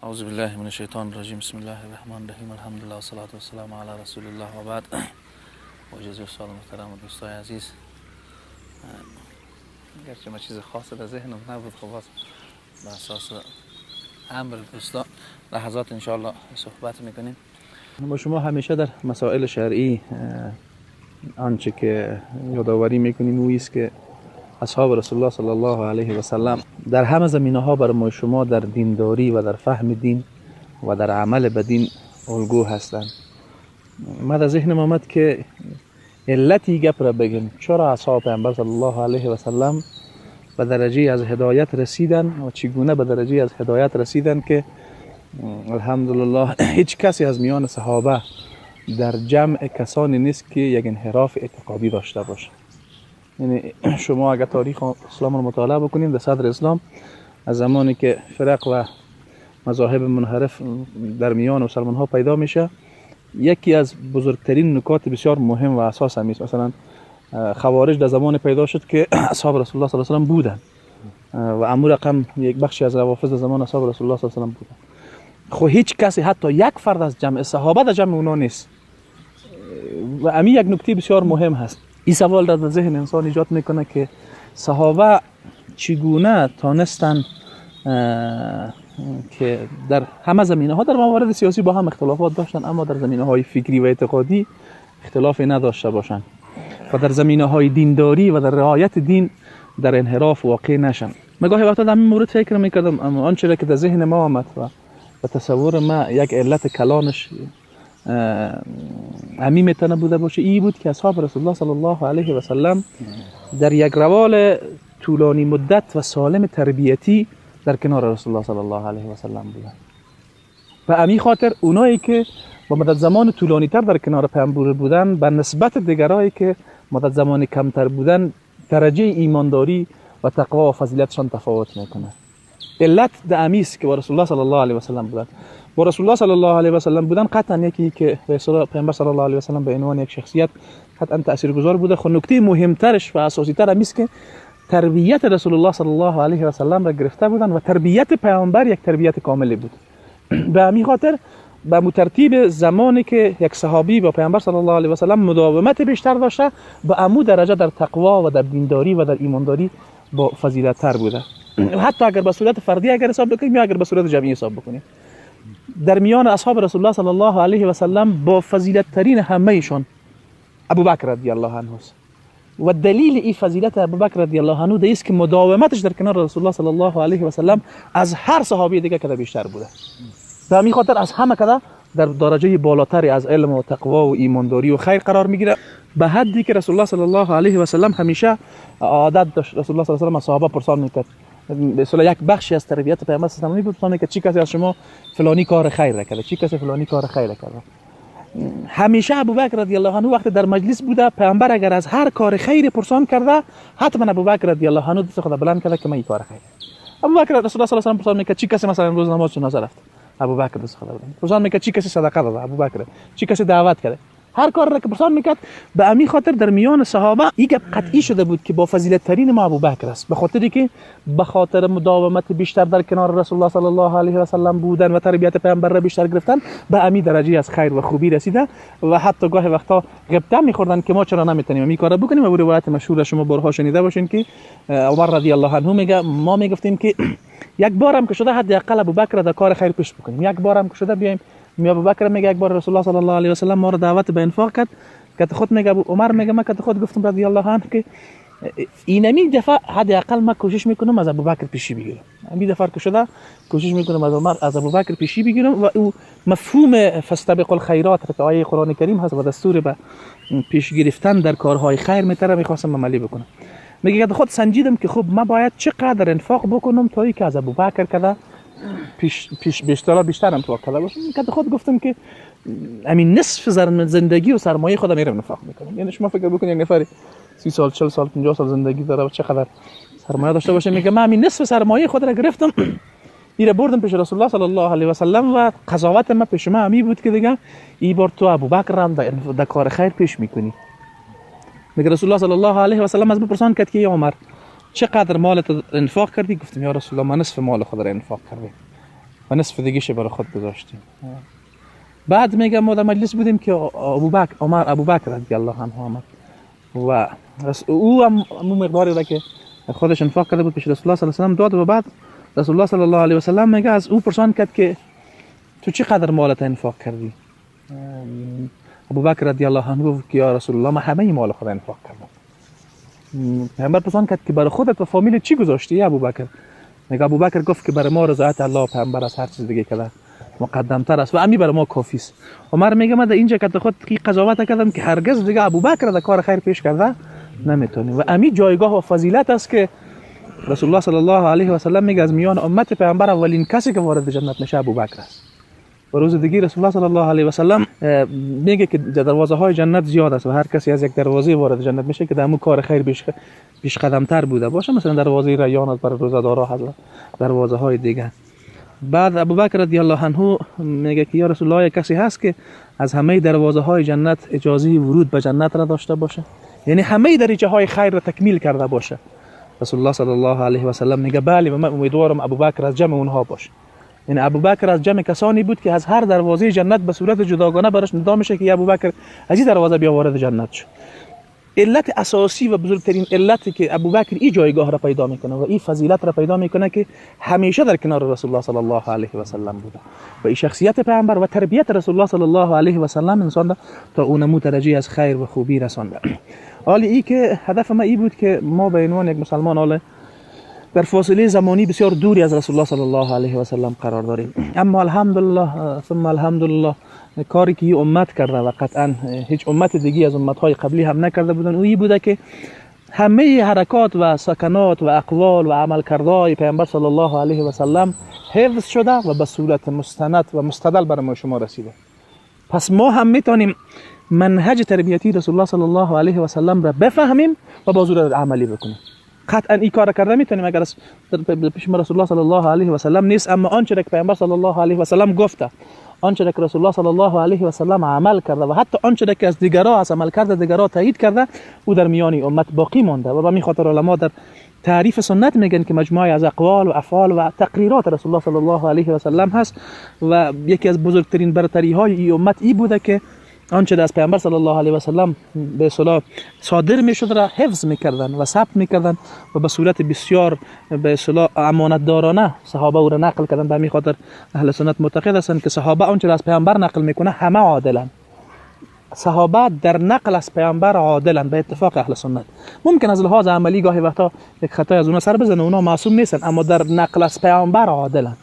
اعوذ بالله من الشیطان الرجیم. بسم الله الرحمن الرحیم. الحمدلله و صلات و سلام علی رسول الله و بعد. با اجازه سوال محترم و دوستای عزیز، گرچه ما چیز خاصی در ذهنم نبود، خب به اساس امر دوستا لحظات انشاءالله صحبت میکنیم. با شما همیشه در مسائل شرعی آنچه که یادآوری میکنیم او است که اصحاب رسول الله صلی الله علیه و سلم در همه زمینه‌ها برای ما شما در دینداری و در فهم دین و در عمل به دین الگو هستند. ما در ذهنم آمد که علتی گپ را بگیم چرا اصحاب پیامبر صلی الله علیه و سلم به درجه از هدایت رسیدن و چگونه به درجه از هدایت رسیدن که الحمدلله هیچ کسی از میان صحابه در جمع کسانی نیست که یک انحراف اعتقادی داشته باشه. یعنی شما اگر تاریخ اسلام رو مطالعه بکنید، در صدر اسلام از زمانی که فرق و مذاهب منحرف در میان مسلمان ها پیدا میشه، یکی از بزرگترین نکات بسیار مهم و اساس هم است. مثلا خوارج در زمان پیدا شد که اصحاب رسول الله صلی الله علیه و سلم بودن و امور رقم یک بخشی از روافض در زمان اصحاب رسول الله صلی الله علیه و سلم بودن. خب هیچ کسی حتی یک فرد از جمع صحابه در جمع اونا نیست و امی یک نکته بسیار مهم هست. این سوال در ذهن انسان ایجاد میکنه که صحابه چگونه تانستن که در همه زمینه ها در موارد سیاسی با هم اختلافات داشتن، اما در زمینه های فکری و اعتقادی اختلافی نداشته باشند و در زمینه های دینداری و در رعایت دین در انحراف واقع نشن. من گاهی وقتا در این مورد فکر میکردم، اما آنچه که در ذهن ما آمد و تصور ما یک علت کلانش همی میتونه بوده باشه ای بود که اصحاب رسول الله صلی الله علیه و سلم در یک روال طولانی مدت و سالم تربیتی در کنار رسول الله صلی الله علیه و سلم بودن و امی خاطر اونایی که با مدت زمان طولانی تر در کنار پیامبر بودن به نسبت دیگرایی که مدت زمان کمتر بودن درجه ایمانداری و تقوا و فضیلتشان تفاوت میکنه. علت در امی است که با رسول الله صلی الله علیه و سلم بودن. با رسول الله صلی الله علیه و سلم بودن قطعا یکی که پیامبر صلی الله علیه و سلم به عنوان یک شخصیت قطعا تاثیرگذار بوده. خب نکته مهمترش و اساسی تر است که تربیت رسول الله صلی الله علیه و سلم را گرفته بودن و تربیت پیامبر یک تربیت کاملی بود. به همین خاطر به مترتیب زمانی که یک صحابی با پیامبر صلی الله علیه و سلم مداومت بیشتر داشته، به عمو درجه در تقوا و در دینداری و در ایمانداری با فضیلت تر بوده. حتی اگر به صورت فردی اگر حساب بکنیم یا اگر به صورت جمعی حساب بکنیم، در میان اصحاب رسول الله صلی الله علیه و سلم با فضیلت ترین همه ایشان ابوبکر رضی الله عنه است و دلیل این فضیلت ابوبکر رضی الله عنه است که مداومتش در کنار رسول الله صلی الله علیه و سلم از هر صحابی دیگه کده بیشتر بوده. به همین خاطر از همه کده در درجه بالاتری از علم و تقوا و ایمانداری و خیر قرار میگیره، به حدی که رسول الله صلی الله علیه و سلم همیشه عادت داشت رسول الله صلی الله علیه و سلم صحابه پرسان میکرد. به اصطلاح یک بخشی از تربیت پیامبر صلی الله علیه و سلم بود که چی کسی از شما فلانی کار خیر کرده، چی کسی فلانی کار خیر کرده. همیشه ابوبکر رضی الله عنه وقت در مجلس بوده، پیامبر اگر از هر کار خیر پرسان کرده حتما ابوبکر رضی الله عنه دست خود بلند کرده که من این کار خیر. ابوبکر رسول الله صلی الله علیه و سلم پرسان میکرد چی کسی مثلا روز نماز جنازه رفت، ابوبکر دست خود بلند. پرسان میکرد چی کسی صدقه داده، ابوبکر. چی کسی دعوت کرده، هر کار را که پرسان میکرد. به همین خاطر در میان صحابه این گپ قطعی شده بود که با فضیلت ترین ما ابوبکر است، به خاطری که به خاطر مداومت بیشتر در کنار رسول الله صلی الله علیه و سلم بودن و تربیت پیامبر را بیشتر گرفتن، به همین درجه از خیر و خوبی رسیده و حتی گاهی وقتا غیبت میخوردن که ما چرا نمیتونیم این کارو بکنیم. و روایت مشهور شما بارها شنیده باشین که عمر رضی الله عنه میگه ما میگفتیم که یک بارم که شده حداقل ابوبکر در کار خیر پیش بکنیم، یک بارم که شده بیایم. ابوبکر میگه یک بار رسول الله صلی الله علیه و سلم ما رو دعوت به انفاق کرد، که خود میگه عمر میگه من که خود گفتم رضی الله عنه که اینمی دفعه حداقل من کوشش میکنم از ابوبکر پیشی بگیرم. همین دفعه که شده کوشش میکنم از عمر از ابوبکر پیشی بگیرم. و او مفهوم فاستبقوا الخیرات که آیه قرآن کریم هست و دستور به پیش گرفتن در کارهای خیر میتره میخواستم عملی بکنم. میگه که خود سنجیدم که خب من باید چقدر انفاق بکنم تا اینکه از ابوبکر کده پیش بیشتر انفاق کرده باشم. که خود گفتم که همین نصف زندگی و سرمایه خودم میرم انفاق میکنم. یعنی شما فکر بکنید یک نفر 30 سال 40 سال 50 سال زندگی داره و چقدر سرمایه داشته باشه. میگه من همین نصف سرمایه خود را گرفتم میره بردم پیش رسول الله صلی الله علیه و سلم و قضاوت من پیش من همی بود که دیگه این بار تو ابوبکر را در کار خیر پیش میکنی. میگه رسول الله صلی الله علیه و سلم از من پرسان کرد که عمر چقدر مالت انفاق کردی؟ گفتم یا رسول الله من نصف مال خود را انفاق کردم. و نصف دیگه‌ش برای خود گذاشتیم. بعد میگم ما در مجلس بودیم که ابوبکر رضی الله عنه آمد و او هم مقداری را که خودش انفاق کرده بود پیش رسول الله صلی الله علیه و سلم داد و بعد رسول الله صلی الله علیه و سلم میگه از او پرسان کرد که تو چقدر مالت انفاق کردی؟ ابوبکر رضی الله عنه گفت که یا رسول الله من همه مال خود انفاق کردم. پیامبر پرسان کرد که برای خودت و فامیلت چی گذاشتی ابوبکر؟ میگه ابوبکر گفت که برای ما رضایت الله پیامبر از هر چیز دیگه کده مقدم تر است و امی برای ما کافی است. عمر میگه من در اینجا که خود قضاوت کردم که هرگز دیگه ابوبکر در کار خیر پیش کرده نمیتونی و امی جایگاه و فضیلت است که رسول الله صلی الله علیه و سلم میگه از میان امت پیامبر اولین کسی که وارد جنت میشه ابوبکر است. و روز دیگه رسول الله صلی الله علیه و سلم میگه که دروازه های جنت زیاد است و هر کسی از یک دروازه وارد جنت میشه که در اون کار خیر پیش قدم تر بوده باشه، مثلا دروازه ریان است برای روزه‌دارا هست، دروازه های دیگه. بعد ابوبکر رضی الله عنه میگه که یا رسول الله کسی هست که از همه دروازه های جنت اجازه ورود به جنت را داشته باشه، یعنی همه دریچه های خیر را تکمیل کرده باشه؟ رسول الله صلی الله علیه و سلم میگه بله و من امیدوارم ابوبکر از جمع اونها باشه. یعنی ابوبکر از جمع کسانی بود که از هر دروازه جنت به صورت جداگانه براش ندا میشه که ابوبکر از این دروازه بیا وارد جنت شو. علت اساسی و بزرگترین علتی که ابوبکر این جایگاه را پیدا میکنه و این فضیلت را پیدا میکنه که همیشه در کنار رسول الله صلی الله علیه و سلم بوده و این شخصیت پیامبر و تربیت رسول الله صلی الله علیه و سلم انسان تا اونمو درجه از خیر و خوبی رسانده. حالی ای که هدف ما ای بود که ما به عنوان یک مسلمان حالا در فاصله زمانی بسیار دوری از رسول الله صلی الله علیه و سلم قرار داریم، اما الحمدلله ثم الحمدلله کاری که این امت کرده و قطعا هیچ امت دیگه از امتهای قبلی هم نکرده بودن او بوده که همه حرکات و سکنات و اقوال و عمل کردهای پیامبر صلی الله علیه و سلم حفظ شده و به صورت مستند و مستدل برای ما شما رسیده. پس ما هم میتونیم منهج تربیتی رسول الله صلی الله علیه و سلم را بفهمیم و با صورت عملی بکنیم. قطعا این کار کرده میتونیم اگر پیش رسول الله صلی الله علیه و سلم نیست، اما آنچه که پیامبر صلی الله علیه و سلم گفته، آنچه که رسول الله صلی الله علیه و سلم عمل کرده و حتی آنچه که از دیگران از عمل کرده دیگران تایید کرده او در میان امت باقی مانده و به همین خاطر علما در تعریف سنت میگن که مجموعه از اقوال و افعال و تقریرات رسول الله صلی الله علیه و سلم هست و یکی از بزرگترین برتری های این امت ای بوده که آنچه از پیامبر صلی الله علیه و سلم به اصطلاح صادر میشد را حفظ میکردن و ثبت میکردن و به صورت بسیار به اصطلاح امانت دارانه صحابه او را نقل کردن. به همین خاطر اهل سنت معتقد هستند که صحابه آنچه از پیامبر نقل میکنه همه عادلن. صحابه در نقل از پیامبر عادلن به اتفاق اهل سنت. ممکن از لحاظ عملی گاهی وقتا یک خطای از اونها سر بزنه، اونها معصوم نیستن، اما در نقل از پیامبر عادلن.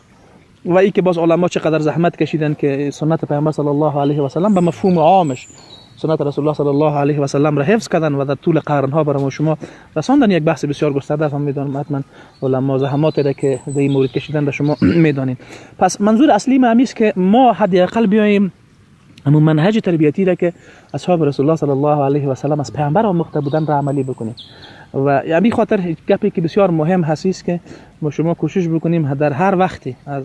و ای که باز علما چقدر زحمت کشیدن که سنت پیامبر صلی الله علیه و سلم به مفهوم عامش سنت رسول الله صلی الله علیه و سلم را حفظ کردن و در طول قرنها برای ما شما رساندن. یک بحث بسیار گسترده است، میدونم حتما علما زحماتی را که در این مورد کشیدن را شما میدونید. پس منظور اصلی ما است که ما حداقل بیایم همون منهج تربیتی را که اصحاب رسول الله صلی الله علیه و سلم از پیامبر آموخته بودن را عملی بکنیم. و همین خاطر گپی که بسیار مهم هست که ما شما کوشش بکنیم در هر وقتی از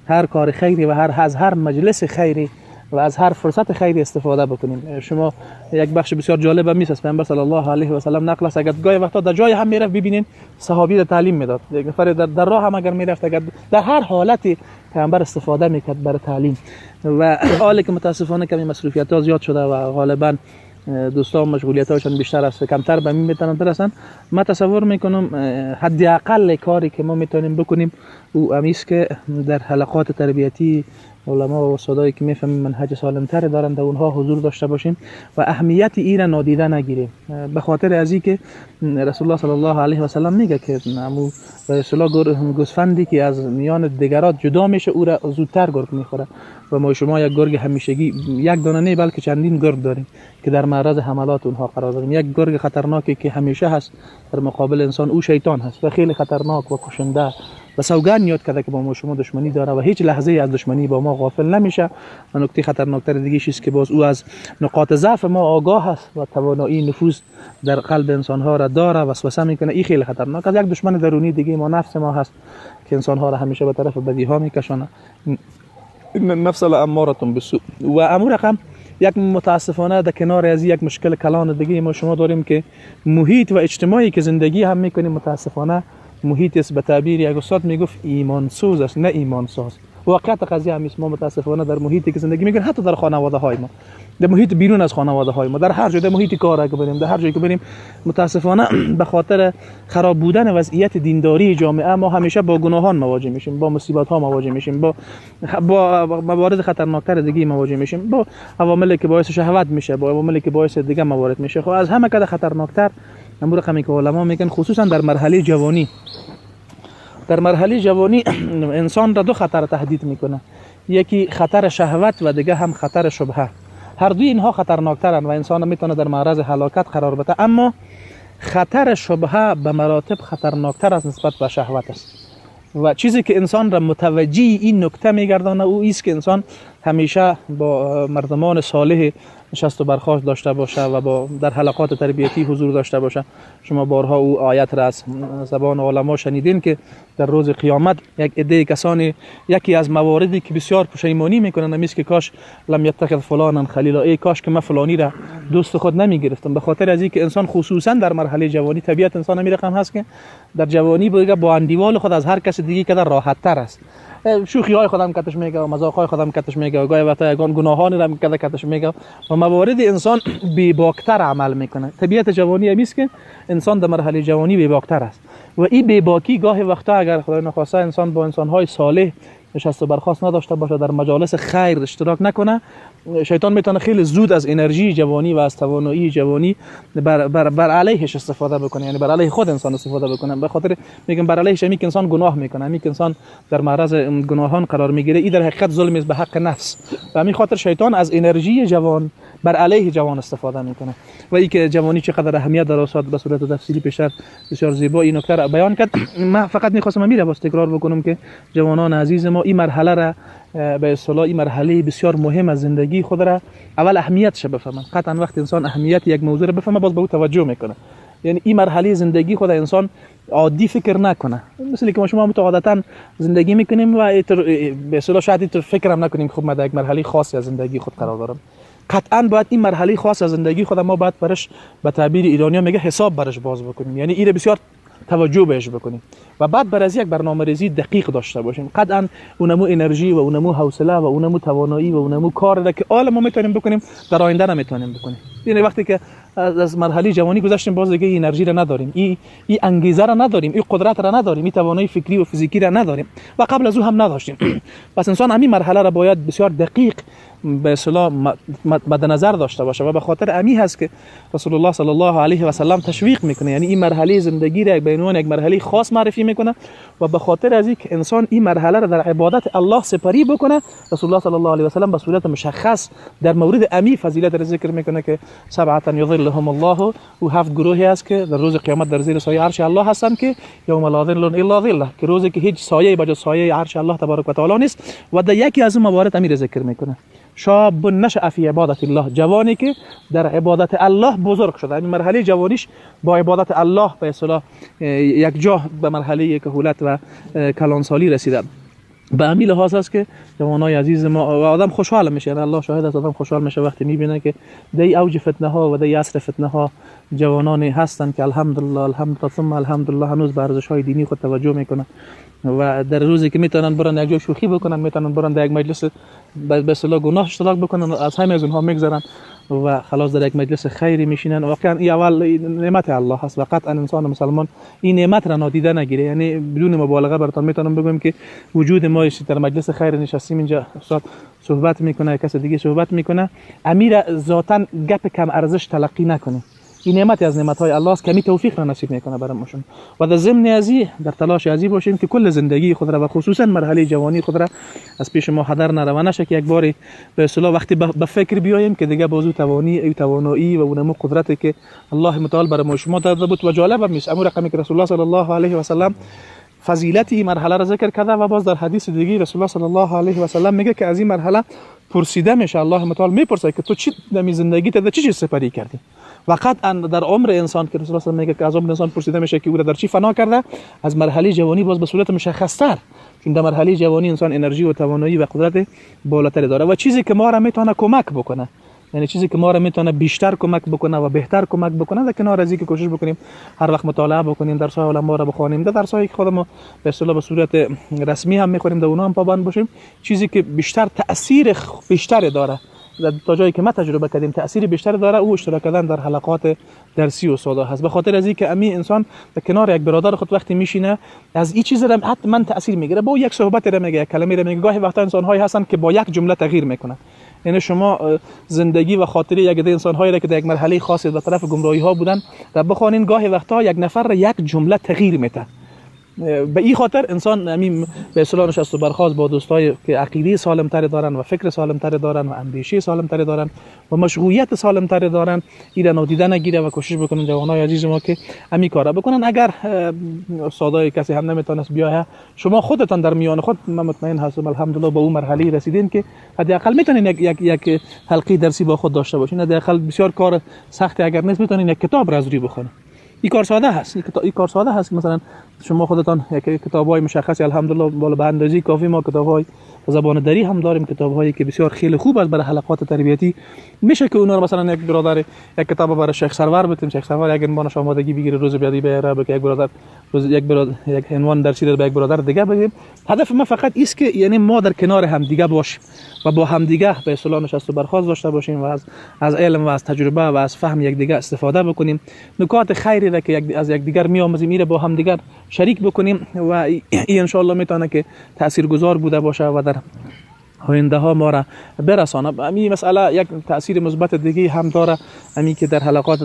هر کار خیری و از هر مجلس خیری و از هر فرصت خیری استفاده بکنیم. شما یک بخش بسیار جالب هم است، پیامبر صلی الله علیه و سلم نقل است اگر گاهی وقتا در جای هم میرفت ببینین صحابی را تعلیم میداد، یک نفر در راه هم اگر میرفت اگر در هر حالتی پیامبر استفاده میکرد برای تعلیم. و حالی که متاسفانه کمی مصروفیت ها زیاد شده و غالبا دوستان مشغولیت هاشون بیشتر است، کمتر به این میتونن برسن، ما تصور میکنم حداقل کاری که ما میتونیم بکنیم او امیست که در حلقات تربیتی علما و استادایی که میفهمیم منهج سالمتر دارن در اونها حضور داشته باشیم و اهمیت این را نادیده نگیریم. به خاطر از اینکه رسول الله صلی الله علیه و سلم میگه که امو به اصطلاح گوسفندی که از میان دیگران جدا میشه او را زودتر گرگ میخوره و ما شما یک گرگ همیشگی یک دانه نه بلکه چندین گرگ داریم که در معرض حملات اونها قرار داریم. یک گرگ خطرناکی که همیشه هست در مقابل انسان او شیطان هست و خیلی خطرناک و کشنده و سوگند یاد کرده که با ما شما دشمنی داره و هیچ لحظه از دشمنی با ما غافل نمیشه. و نکته خطرناکتر دیگه چیست که باز او از نقاط ضعف ما آگاه است و توانایی نفوذ در قلب انسان ها را داره، وسوسه میکنه. این خیلی خطرناک است. یک دشمن درونی دیگه ما نفس ما هست که انسان ها را همیشه به طرف بدی ها میکشونه. نفس الاماره بالسوء. و امور رقم یک متاسفانه در کنار از یک مشکل کلان دیگه ما شما داریم که محیط و اجتماعی که زندگی هم میکنیم متاسفانه محیط است به تعبیر یک استاد میگفت ایمان سوز است نه ایمان ساز. واقعیت قضیه هم است. ما متاسفانه در محیطی که زندگی میکنیم، حتی در خانواده های ما، در محیط بیرون از خانواده های ما، در هر جای، در محیط کار که بریم، در هر جایی که بریم، متاسفانه به خاطر خراب بودن وضعیت دینداری جامعه ما همیشه با گناهان مواجه میشیم، با مصیبت ها مواجه میشیم، با موارد خطرناکتر دیگه مواجه میشیم، با عواملی که باعث شهوت میشه، با عواملی که باعث دیگه موارد میشه. خب از همه که خطرناکتر امور رقمی که علما میگن، خصوصا در مرحله جوانی، در مرحله جوانی انسان را دو خطر تهدید میکنه، یکی خطر شهوت و دیگه هم خطر شبهه. هر دوی اینها خطرناکترن و انسان میتونه در معرض هلاکت قرار بده، اما خطر شبهه به مراتب خطرناکتر از نسبت به شهوت است. و چیزی که انسان را متوجه این نکته میگردانه او است که انسان همیشه با مردمان صالح نشست و برخاست داشته باشه و با در حلقات تربیتی حضور داشته باشه. شما بارها او آیت را از زبان علما شنیدین که در روز قیامت یک عده کسانی، یکی از مواردی که بسیار پشیمانی میکنن همیست که کاش لم یتخذ فلانا خلیلا، ای کاش که من فلانی را دوست خود نمیگرفتم. به خاطر از اینکه انسان خصوصا در مرحله جوانی، طبیعت انسان همین رقم هست که در جوانی با اندیوال خود از هر کس دیگه که در راحت تر است، شوخی های خودم کتش میگه و مزاح های خودم کتش میگه و گاهی وقتا یگان گناهانی را میکرده کتش میگه و موارد انسان بیباکتر عمل میکنه. طبیعت جوانی همیست که انسان در مرحله جوانی بیباکتر است و این بیباکی گاهی وقتا اگر خدای نخواسته انسان با انسان های صالح نشست و برخاست نداشته باشه، در مجالس خیر اشتراک نکنه، شیطان میتونه خیلی زود از انرژی جوانی و از توانایی جوانی بر علیهش استفاده بکنه، یعنی بر علیه خود انسان استفاده بکنه. به خاطر میگم بر علیهش همی که انسان گناه میکنه، همی که انسان در معرض گناهان قرار میگیره، این در حقیقت ظلم است به حق نفس و همین خاطر شیطان از انرژی جوان بر علیه جوان استفاده میکنه. و این که جوانی چقدر اهمیت داره، استاد به صورت تفصیلی پیشتر بسیار زیبا این نکته را بیان کرد. من فقط میخواستم امیر باز تکرار بکنم که جوانان عزیز ما این مرحله را به اصطلاح این مرحله بسیار مهم از زندگی خود را اول اهمیتش بفهمن. قطعا وقت انسان اهمیت یک موضوع را بفهمه باز به او توجه میکنه. یعنی این مرحله زندگی خود انسان عادی فکر نکنه، مثل که ما شما عادتا زندگی میکنیم و به اصطلاح شاید فکر هم نکنیم خب من در یک مرحله خاصی از زندگی خود قرار دارم. قطعا باید این مرحله خاص از زندگی خود ما باید برش به تعبیر ایرانی میگه حساب برش باز بکنیم، یعنی این بسیار توجه بهش بکنیم و بعد بر از یک برنامه‌ریزی دقیق داشته باشیم. قطعا اونمو انرژی و اونمو حوصله و اونمو توانایی و اونمو کار را که حالا ما میتونیم بکنیم در آینده نمیتونیم بکنیم. یعنی وقتی که از مرحله جوانی گذشتیم باز دیگه انرژی را نداریم، این انگیزه را نداریم، این قدرت را نداریم، این توانایی فکری و فیزیکی را نداریم و قبل از او هم نداشتیم. پس انسان همین مرحله را باید بسیار دقیق به اصطلاح مد نظر داشته باشه و به خاطر امی هست که رسول الله صلی الله علیه و سلم تشویق میکنه، یعنی این مرحله زندگی را به عنوان یک مرحله خاص معرفی میکنه و به خاطر از اینکه انسان این مرحله را در عبادت الله سپری بکنه، رسول الله صلی الله علیه و سلم به صورت مشخص در مورد امی فضیلت را ذکر میکنه که سبعه یظلهم الله، و 7 گروهی است که در روز قیامت در زیر سایه عرش الله هستند که یوم لا ظل الا ظله، که روزی که هیچ سایه بجز سایه عرش الله تبارک و تعالی نیست. و در یکی از اون موارد امیر ذکر میکنه شاب نشأ فی عبادت الله، جوانی که در عبادت الله بزرگ شده، این مرحله جوانیش با عبادت الله به اصطلاح یک جا به مرحله کهولت و کلانسالی رسیده. به همین لحاظ است که جوانای عزیز ما و آدم خوشحال میشه، یعنی الله شاهد است، آدم خوشحال میشه وقتی میبینه که دی اوج فتنه ها و دی عصر فتنه ها جوانانی هستند که الحمدلله ثم الحمدلله هنوز به ارزش های دینی خود توجه میکنن و در روزی که میتونن برن یک جای شوخی بکنن، میتونن برن در یک مجلس به اصطلاح گناه اشتراک بکنن، از همه از اونها میگذرن و خلاص در یک مجلس خیری میشینن. واقعا این اول نعمت الله هست و قطعا انسان مسلمان این نعمت را نادیده نگیره. یعنی بدون مبالغه براتون میتونم بگم که وجود ما در مجلس خیر نشستیم اینجا استاد صحبت میکنه، کس دیگه صحبت میکنه، امیر ذاتاً گپ کم ارزش تلقی نکنه. این نعمت از نعمت‌های الله است که می توفیق را نصیب میکنه برامون و در ضمن ازی در تلاش ازی باشیم که کل زندگی خود را و خصوصا مرحله جوانی خود را از پیش ما هدر نره و نشه که یک باری به اصطلاح وقتی به فکر بیایم که دیگه بازو توانایی و اونمو قدرتی که الله متعال برای ما شما داده بود و جالب هم نیست. امر رقمی که رسول الله صلی الله علیه و سلم فضیلت این مرحله را ذکر کرده و باز در حدیث دیگه رسول الله صلی الله علیه و سلم میگه که از این مرحله پرسیده میشه، الله متعال میپرسه که تو چی در زندگی ت چی سپری کردی و قطعا در عمر انسان که رسول الله میگه که از عمر انسان پرسیده میشه که او در چی فنا کرده، از مرحله جوانی باز به صورت مشخص‌تر، چون در مرحله جوانی انسان انرژی و توانایی و قدرت بالاتری داره و چیزی که ما را میتونه کمک بکنه یعنی چیزی که ما را میتونه بیشتر کمک بکنه و بهتر کمک بکنه، در کنار از اینکه کوشش بکنیم هر وقت مطالعه بکنیم، درس‌های علما را بخوانیم، در درس‌هایی که خودمون به اصطلاح به صورت رسمی هم می‌خونیم در اونها هم پابند باشیم، چیزی که بیشتر تأثیر بیشتری داره، تا جایی که ما تجربه کردیم تأثیر بیشتری داره، او اشتراک کردن در حلقات درسی و سودا هست. به خاطر از اینکه امی انسان در کنار یک برادر خود وقتی میشینه از این چیز را حتما تأثیر میگیره، با یک صحبت را میگه، یک کلمه را میگه. گاهی وقتا انسان‌هایی هستن که با یک جمله تغییر میکنن. یعنی شما زندگی و خاطره یک عده انسان‌هایی را که در یک مرحله خاصی به طرف گمراهی‌ها بودن و بخوانین، گاهی وقتا یک نفر را یک جمله تغییر میده. به این خاطر انسان همین به اصطلاح نشست و برخاست با دوستای که عقیده سالم تری دارن و فکر سالم تری دارن و اندیشه سالم تری دارن و مشغولیت سالم تری دارن، اینا نادیده نگیره و کوشش بکنن جوانای عزیز ما که همین کارا بکنن. اگر استادای کسی هم نمیتونست بیاه، شما خودتان در میان خود، من مطمئن هستم الحمدلله به اون مرحله رسیدین که حداقل میتونین یک حلقه درسی با خود داشته باشین. حداقل بسیار کار سختی اگر نیست، میتونین یک کتاب را از روی بخونین. این کار ساده هست، این کار ساده هست. مثلا شما خودتان یک کتاب‌های مشخصی الحمدلله بالا به اندازه کافی ما کتاب‌های زبان دری هم داریم، کتاب‌هایی که بسیار خیلی خوب است برای حلقات تربیتی. میشه که اونا رو مثلا یک برادر یک کتاب برای شیخ سرور بدیم، شیخ سرور اگر عنوانش آمادگی بگیره روز بیادی بیاره، بگه یک برادر روز یک عنوان درسی رو به یک برادر دیگه بدیم. هدف ما فقط است که یعنی ما در کنار هم دیگه باشیم و با هم دیگه به اصطلاح نشست و برخاست داشته باشیم و از علم و از تجربه و از فهم یک دیگه استفاده بکنیم. نکات خیری را که از یک دیگر میآموزیم میره با هم دیگر شریک بکنیم و این ان شاء الله میتونه که تاثیرگذار بوده باشه و در آینده ها ما را برسانه. همین مسئله یک تاثیر مثبت دیگه هم داره، همین که در حلقات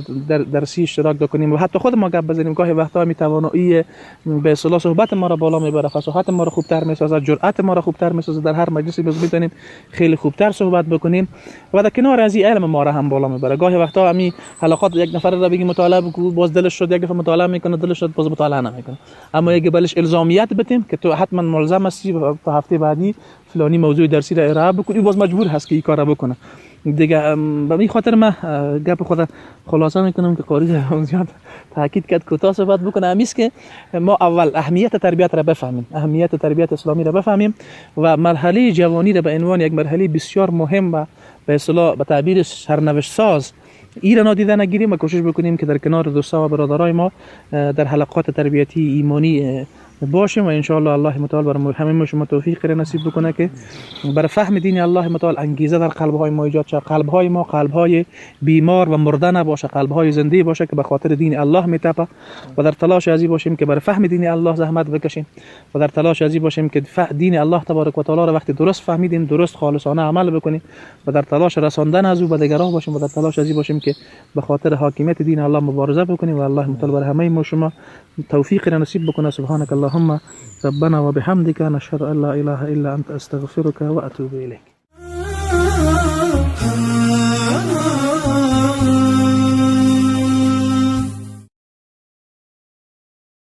درسی اشتراک بکنیم و حتی خود ما گپ بزنیم. گاهی وقتا می توانایی به اصطلاح صحبت ما را بالا میبره، فصاحت ما را خوبتر میسازه، جرأت ما را خوبتر میسازه، در هر مجلسی میتونیم خیلی خوبتر صحبت بکنیم و در کنار از این علم ما را هم بالا میبره. گاهی وقتا همین حلقات یک نفر را بگیم مطالعه بکن، باز دلش شد یک دفعه مطالعه میکنه، دلش شد باز مطالعه نمیکنه. اما اگه بلش الزامیت بدیم که تو حتما ملزم هستی تا هفته بعدی فلانی موضوع درسی را ارائه بکنی، باز مجبور هست که این کارا بکنه دیگه. به این خاطر من گپ خود خلاصه میکنم که قاری زیاد تاکید کرد کوتاه صحبت بکنه. همیست که ما اول اهمیت تربیت را بفهمیم، اهمیت تربیت اسلامی را بفهمیم و مرحله جوانی را به عنوان یک مرحله بسیار مهم و به اصطلاح به تعبیر سرنوشت ساز ایران نادیده نگیریم و کوشش بکنیم که در کنار دوستا و برادرای ما در حلقات تربیتی ایمانی باشیم و ان شاء الله الله متعال برای همه شما توفیق نصیب بکنه که برای فهم دین الله متعال انگیزه در قلب‌های ما ایجاد شه. قلب‌های ما قلب‌های بیمار و مرده نباشه، قلب‌های زنده باشه که به خاطر دین الله میتپه و در تلاش ازی باشیم که برای فهم دین الله زحمت بکشیم و در تلاش ازی باشیم که دین الله تبارک و تعالی را وقتی درست فهمیدیم درست خالصانه عمل بکنیم و در تلاش رساندن از او به دیگران باشیم و در تلاش ازی باشیم که به خاطر حاکمیت دین الله مبارزه بکنیم و الله متعال برای همه ما شما توفیق نصیب بکنه. سبحانك اللهم ربنا وبحمدك نشهد ان لا اله الا انت استغفرك واتوب اليك.